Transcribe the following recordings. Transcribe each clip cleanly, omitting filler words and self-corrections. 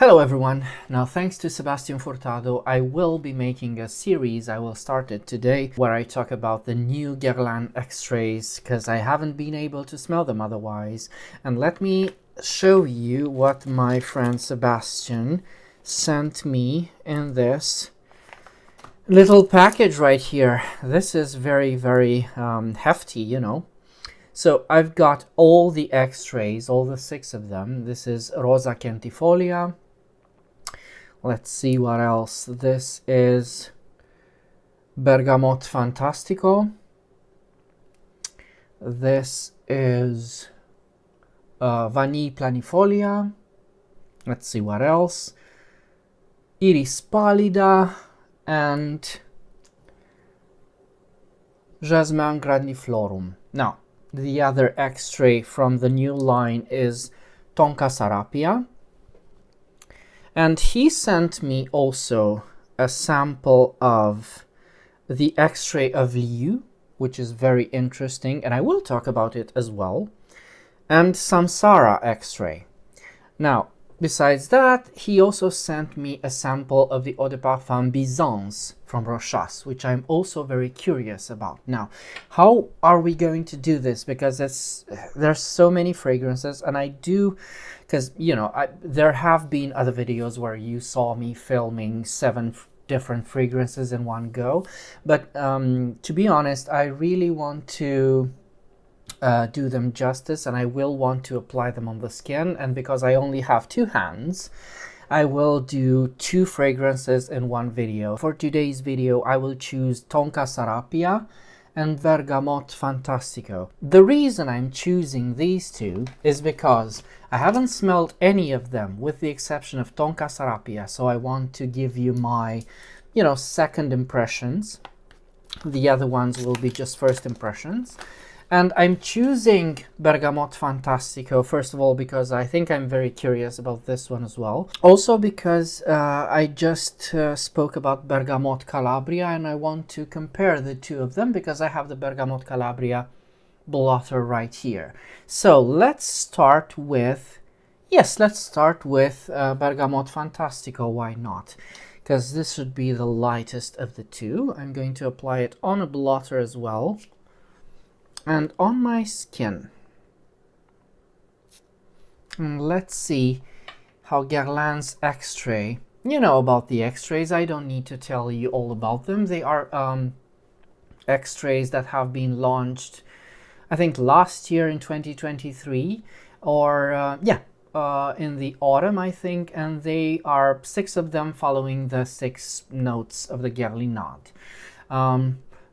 Hello everyone. Now, thanks to Sebastian Furtado, I will be making a series. I will start it today where I talk about the new Guerlain Extraits because I haven't been able to smell them otherwise. And let me show you what my friend Sebastian sent me in this little package right here. This is very hefty, you know. So I've got all the X-rays, all the 6 of them. This is Rosa Centifolia. Let's see what else. This is Bergamote Fantastico. This is Vanille Planifolia. Let's see what else. Iris Pallida and Jasmin Grandiflorum. Now, the other X-ray from the new line is Tonka Sarrapia. And he sent me also a sample of the X-ray of Liu, which is very interesting, and I will talk about it as well, and Samsara X-ray. Now, besides that, he also sent me a sample of the Eau de Parfum Byzance from Rochas, which I'm also very curious about. Now, how are we going to do this? Because there's so many fragrances, and I do, because, you know, there have been other videos where you saw me filming 7 different fragrances in one go. But to be honest, I really want to do them justice, and I will want to apply them on the skin. And because I only have 2 hands, I will do 2 fragrances in one video. For today's video, I will choose Tonka Sarrapia and Bergamote Fantastico. The reason I'm choosing these 2 is because I haven't smelled any of them with the exception of Tonka Sarrapia, so I want to give you my, you know, second impressions. The other ones will be just first impressions. And I'm choosing Bergamote Fantastico, first of all, because I think I'm very curious about this one as well. Also because I just spoke about Bergamote Calabria, and I want to compare the 2 of them because I have the Bergamote Calabria blotter right here. So let's start with, Bergamote Fantastico, why not? Because this should be the lightest of the 2. I'm going to apply it on a blotter as well. And on my skin. And let's see how Guerlain's X-ray, you know about the X-rays, I don't need to tell you all about them. They are X-rays that have been launched, I think last year in 2023, or in the autumn, I think, and they are 6 of them following the 6 notes of the Guerlain.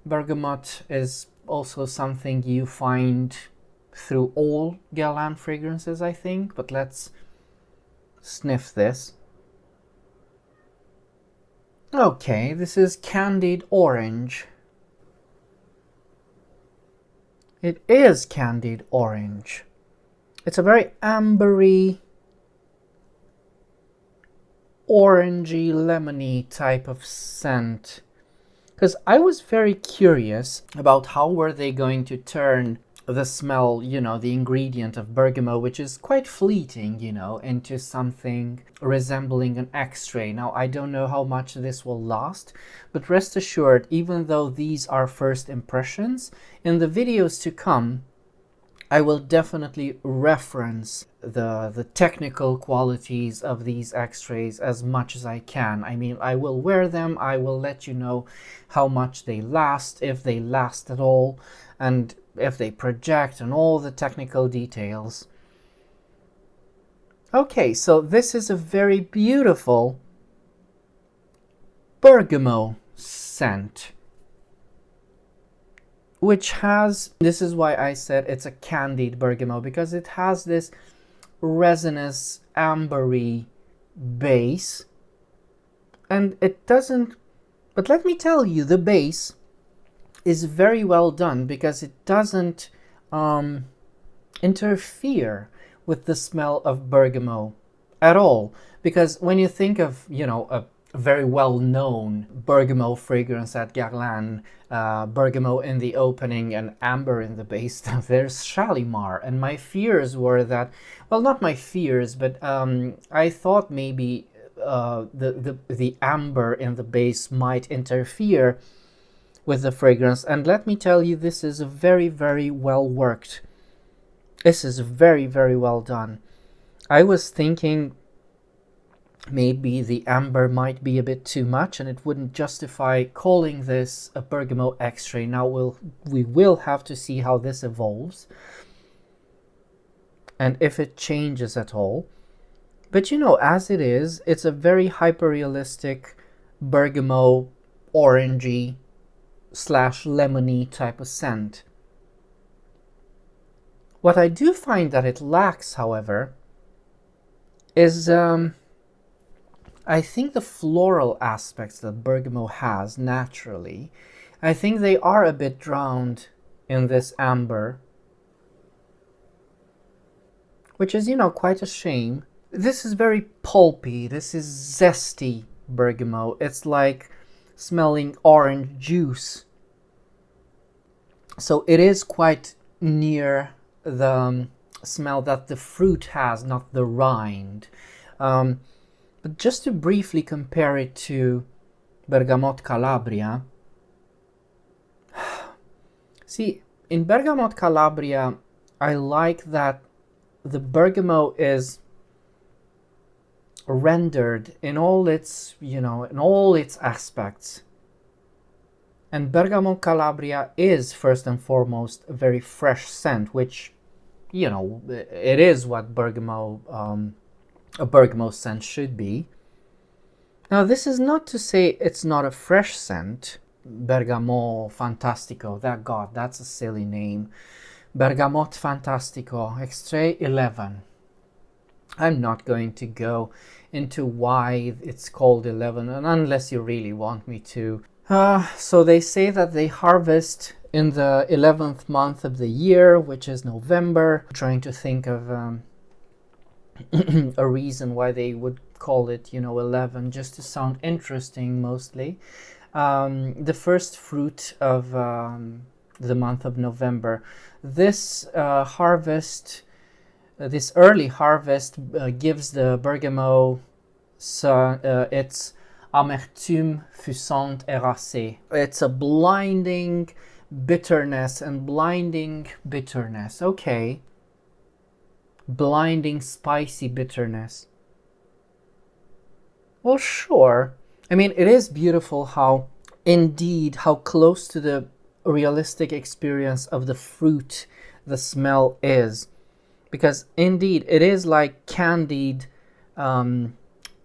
Bergamot is also something you find through all Guerlain fragrances, I think, but let's sniff this. Okay, this is Candied Orange. It is Candied Orange. It's a very ambery, orangey, lemony type of scent. Because I was very curious about how were they going to turn the smell, you know, the ingredient of bergamot, which is quite fleeting, you know, into something resembling an X-ray. Now, I don't know how much this will last, but rest assured, even though these are first impressions, in the videos to come, I will definitely reference the technical qualities of these X-rays as much as I can. I mean, I will wear them, I will let you know how much they last, if they last at all, and if they project, and all the technical details. Okay, so this is a very beautiful bergamot scent, which has, this is why I said it's a candied bergamot, because it has this resinous ambery base, and it doesn't, but let me tell you, the base is very well done because it doesn't interfere with the smell of bergamot at all. Because when you think of, you know, a very well-known bergamot fragrance at Guerlain, bergamot in the opening and amber in the base. There's Shalimar, and my fears were that, well, not my fears, but I thought maybe the amber in the base might interfere with the fragrance. And let me tell you, this is very, very well worked. This is very, very well done. I was thinking maybe the amber might be a bit too much and it wouldn't justify calling this a bergamot extrait. Now we will have to see how this evolves and if it changes at all. But you know, as it is, it's a very hyper-realistic bergamot, orangey / lemony type of scent. What I do find that it lacks, however, is I think the floral aspects that bergamot has naturally, I think they are a bit drowned in this amber, which is, you know, quite a shame. This is very pulpy, this is zesty bergamot. It's like smelling orange juice. So it is quite near the smell that the fruit has, not the rind. But just to briefly compare it to Bergamote Calabria, see, in Bergamote Calabria, I like that the bergamot is rendered in all its, you know, in all its aspects. And Bergamote Calabria is first and foremost a very fresh scent, which, you know, it is what bergamot, a bergamot scent should be. Now, this is not to say it's not a fresh scent. Bergamote Fantastico, that's a silly name. Bergamote Fantastico, Extrait 11. I'm not going to go into why it's called 11, and unless you really want me to. So they say that they harvest in the 11th month of the year, which is November. I'm trying to think of a reason why they would call it, you know, 11, just to sound interesting mostly. The first fruit of the month of November. This harvest, this early harvest gives the bergamot its amertume fusante érasée. It's a blinding bitterness and blinding bitterness. Okay. Blinding spicy bitterness. Well, sure. I mean, it is beautiful how close to the realistic experience of the fruit the smell is. Because indeed, it is like candied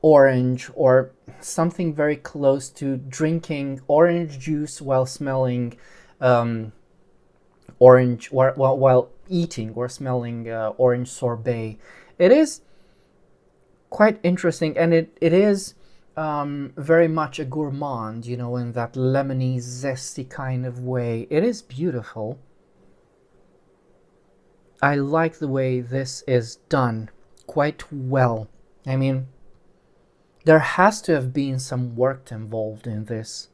orange, or something very close to drinking orange juice while smelling orange, while eating or smelling orange sorbet. It is quite interesting, and it is very much a gourmand, you know, in that lemony, zesty kind of way. It is beautiful. I like the way this is done quite well. I mean, there has to have been some work involved in this,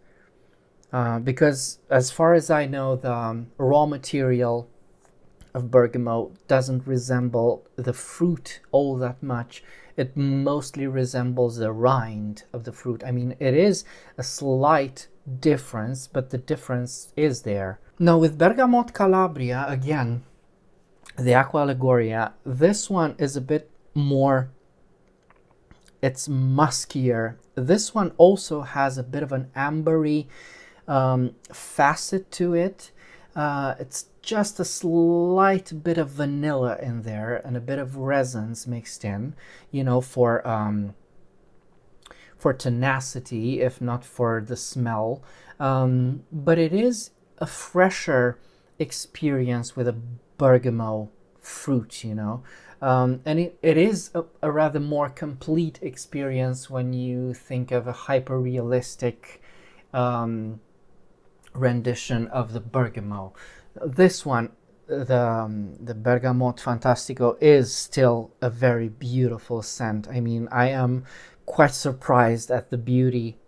because as far as I know, the raw material of bergamot doesn't resemble the fruit all that much. It mostly resembles the rind of the fruit. I mean, it is a slight difference, but the difference is there. Now, with Bergamote Calabria, again, the Aqua Allegoria, this one is a bit more, it's muskier. This one also has a bit of an ambery facet to it. It's just a slight bit of vanilla in there and a bit of resins mixed in, you know, for tenacity, if not for the smell. But it is a fresher experience with a bergamot fruit, you know. And it is a rather more complete experience when you think of a hyper-realistic rendition of the bergamot. This one, the Bergamote Fantastico, is still a very beautiful scent. I mean, I am quite surprised at the beauty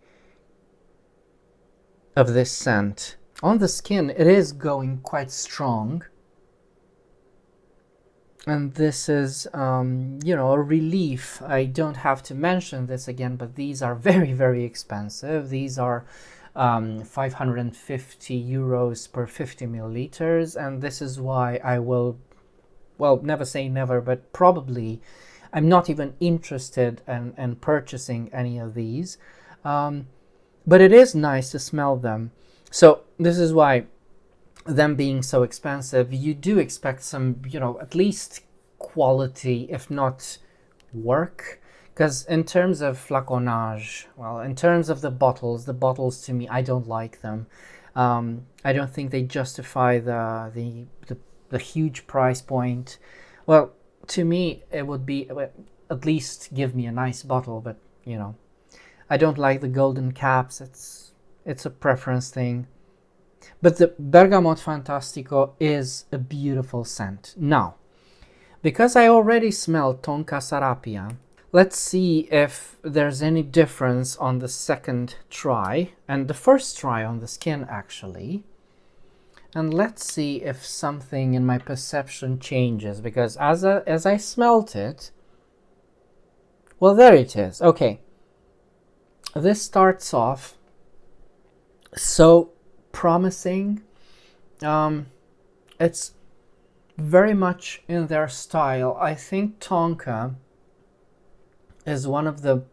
of this scent. On the skin, it is going quite strong. And this is, you know, a relief. I don't have to mention this again, but these are very, very expensive. These are 550 euros per 50 milliliters. And this is why I will, well, never say never, but probably I'm not even interested in purchasing any of these. But it is nice to smell them. So this is why, them being so expensive, you do expect some, you know, at least quality, if not work. Because in terms of flaconnage, well, in terms of the bottles to me, I don't like them. I don't think they justify the huge price point. Well, to me, it would be, at least give me a nice bottle, but, you know, I don't like the golden caps. It's a preference thing. But the Bergamote Fantastico is a beautiful scent. Now, because I already smelled Tonka Sarrapia, let's see if there's any difference on the second try, and the first try on the skin actually. And let's see if something in my perception changes, because as I smelt it, well, there it is. Okay. This starts off so promising. It's very much in their style. I think Tonka is one of the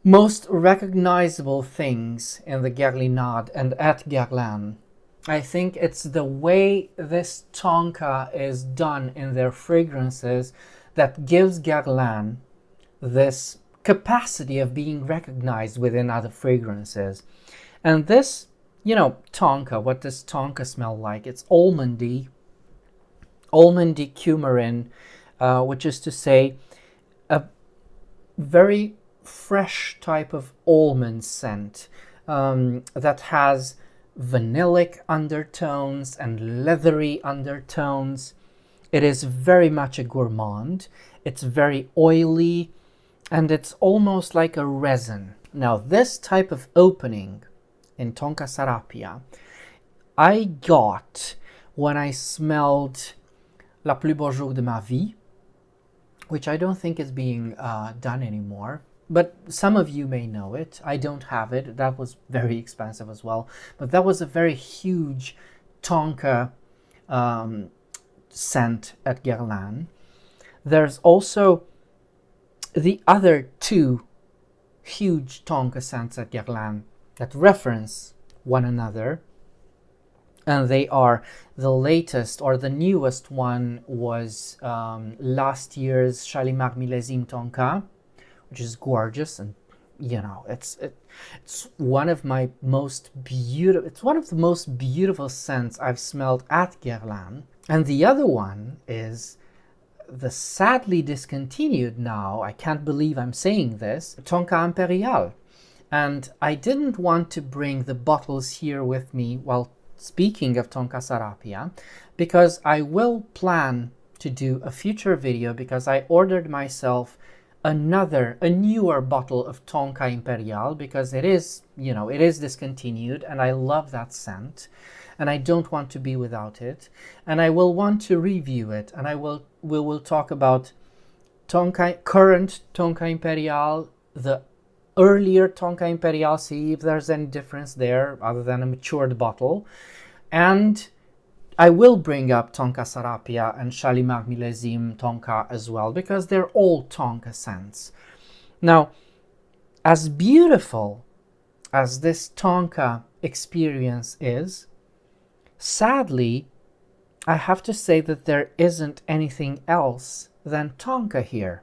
most recognizable things in the Guerlain and at Guerlain. I think it's the way this Tonka is done in their fragrances that gives Guerlain this capacity of being recognized within other fragrances. And this, you know, Tonka, what does Tonka smell like? It's almondy coumarin, which is to say a very fresh type of almond scent that has vanillic undertones and leathery undertones. It is very much a gourmand. It's very oily, and it's almost like a resin. Now, this type of opening in Tonka Sarrapia, I got when I smelled La Plus Beau Jour de ma Vie, which I don't think is being done anymore. But some of you may know it. I don't have it. That was very expensive as well. But that was a very huge Tonka scent at Guerlain. There's also the other two huge Tonka scents at Guerlain that reference one another. And they are, the latest or the newest one was last year's Shalimar Millésime Tonka, which is gorgeous, and you know, it's one of my most beautiful, it's one of the most beautiful scents I've smelled at Guerlain. And the other one is the sadly discontinued now, I can't believe I'm saying this, Tonka Imperial. And I didn't want to bring the bottles here with me while speaking of Tonka Sarrapia, because I will plan to do a future video, because I ordered myself a newer bottle of Tonka Imperial, because it is, you know, it is discontinued, and I love that scent, and I don't want to be without it, and I will want to review it, and we will talk about current Tonka Imperial, the earlier Tonka Imperial, see if there's any difference there other than a matured bottle. And I will bring up Tonka Sarrapia and Shalimar Millésime Tonka as well, because they're all Tonka scents. Now, as beautiful as this Tonka experience is, sadly, I have to say that there isn't anything else than Tonka here.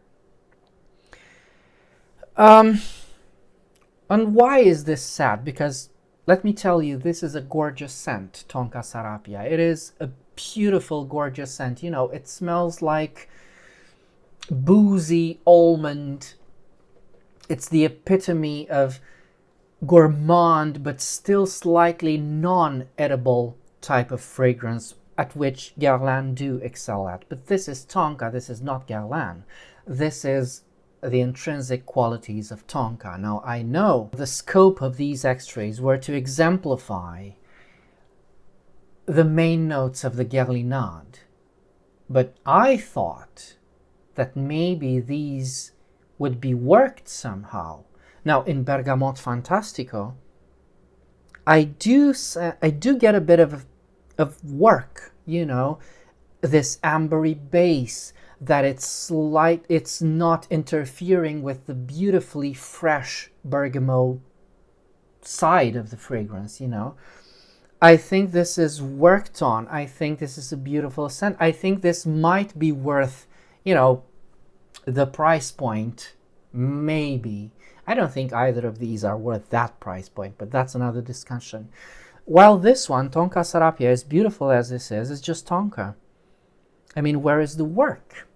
And why is this sad? Because let me tell you, this is a gorgeous scent, Tonka Sarrapia. It is a beautiful, gorgeous scent. You know, it smells like boozy almond. It's the epitome of gourmand, but still slightly non-edible type of fragrance, at which Guerlain do excel at. But this is Tonka, this is not Guerlain. This is the intrinsic qualities of Tonka. Now, I know the scope of these extraits were to exemplify the main notes of the Guerlain, but I thought that maybe these would be worked somehow. Now, in Bergamote Fantastico, I do get a bit of work, you know, this ambery base, that it's not interfering with the beautifully fresh bergamot side of the fragrance, you know. I think this is worked on. I think this is a beautiful scent. I think this might be worth, you know, the price point, maybe. I don't think either of these are worth that price point, but that's another discussion. While this one, Tonka Sarrapia, as beautiful as this is just Tonka. I mean, where is the work?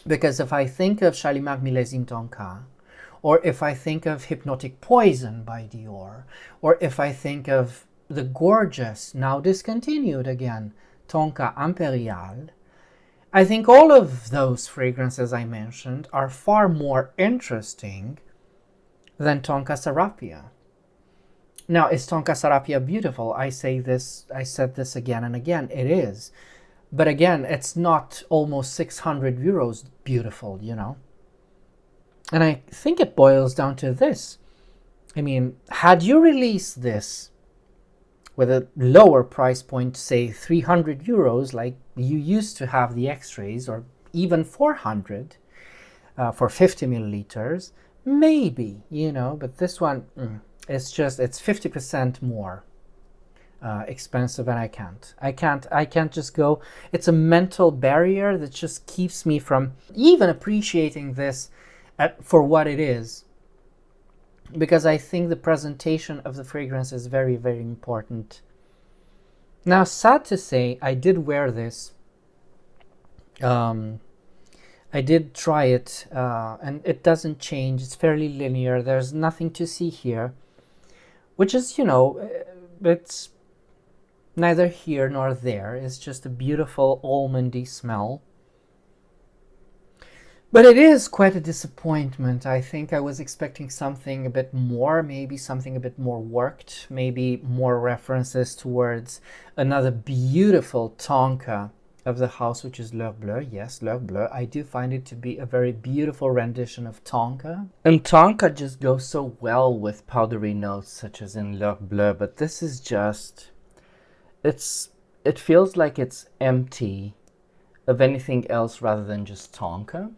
Because if I think of Shalimar Millésime Tonka, or if I think of Hypnotic Poison by Dior, or if I think of the gorgeous, now discontinued again, Tonka Impériale, I think all of those fragrances I mentioned are far more interesting than Tonka Sarrapia. Now, is Tonka Sarrapia beautiful? I said this again and again. It is. But again, it's not almost 600 euros beautiful, you know. And I think it boils down to this. I mean, had you released this with a lower price point, say 300 euros, like you used to have the Extraits, or even 400 for 50 milliliters, maybe, you know, but this one, it's 50% more expensive, and I can't just go. It's a mental barrier that just keeps me from even appreciating this for what it is, because I think the presentation of the fragrance is very, very important. Now, sad to say, I did wear this. I did try it, and it doesn't change. It's fairly linear. There's nothing to see here, which is, you know, it's neither here nor there. It's just a beautiful almondy smell. But it is quite a disappointment. I think I was expecting something a bit more, maybe something a bit more worked, maybe more references towards another beautiful Tonka of the house, which is L'Heure Bleue. Yes, L'Heure Bleue. I do find it to be a very beautiful rendition of Tonka. And Tonka just goes so well with powdery notes, such as in L'Heure Bleue, but this is just, it feels like it's empty of anything else rather than just Tonka.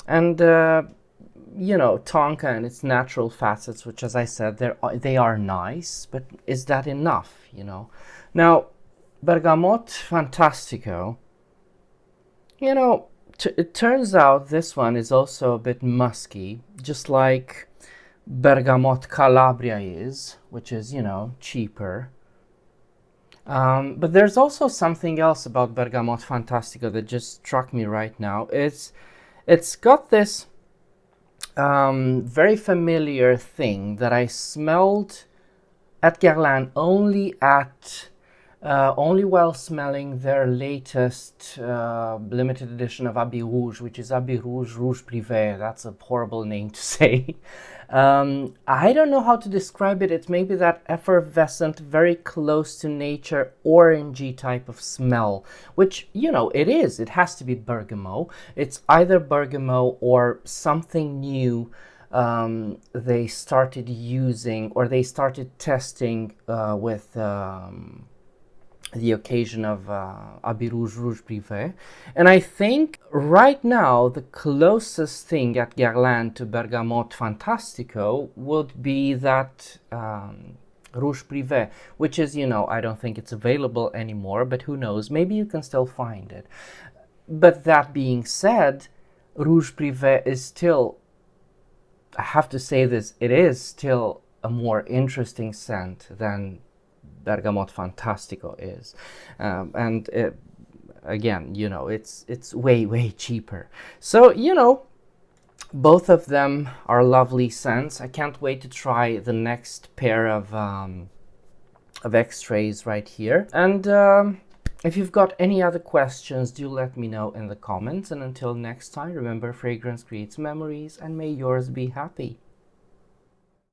And, you know, Tonka and its natural facets, which, as I said, they are nice, but is that enough, you know? Now, Bergamote Fantastico, you know, it turns out this one is also a bit musky, just like Bergamote Calabria is, which is, you know, cheaper. But there's also something else about Bergamote Fantastico that just struck me right now. It's got this very familiar thing that I smelled at Guerlain only while smelling their latest limited edition of Habit Rouge, which is Habit Rouge Rouge Privé. That's a horrible name to say. I don't know how to describe it. It's maybe that effervescent, very close to nature, orangey type of smell, which, you know, it is. It has to be bergamot. It's either bergamot or something new they started using, or they started testing with the occasion of Habit Rouge Rouge Privé. And I think right now the closest thing at Guerlain to Bergamote Fantastico would be that Rouge Privé, which is, you know, I don't think it's available anymore, but who knows, maybe you can still find it. But that being said, Rouge Privé is still, I have to say this, it is still a more interesting scent than Bergamote Fantastico is, and again, you know, it's way cheaper. So, you know, both of them are lovely scents. I can't wait to try the next pair of Extraits right here. And If you've got any other questions, do let me know in the comments. And until next time, remember, fragrance creates memories, and may yours be happy.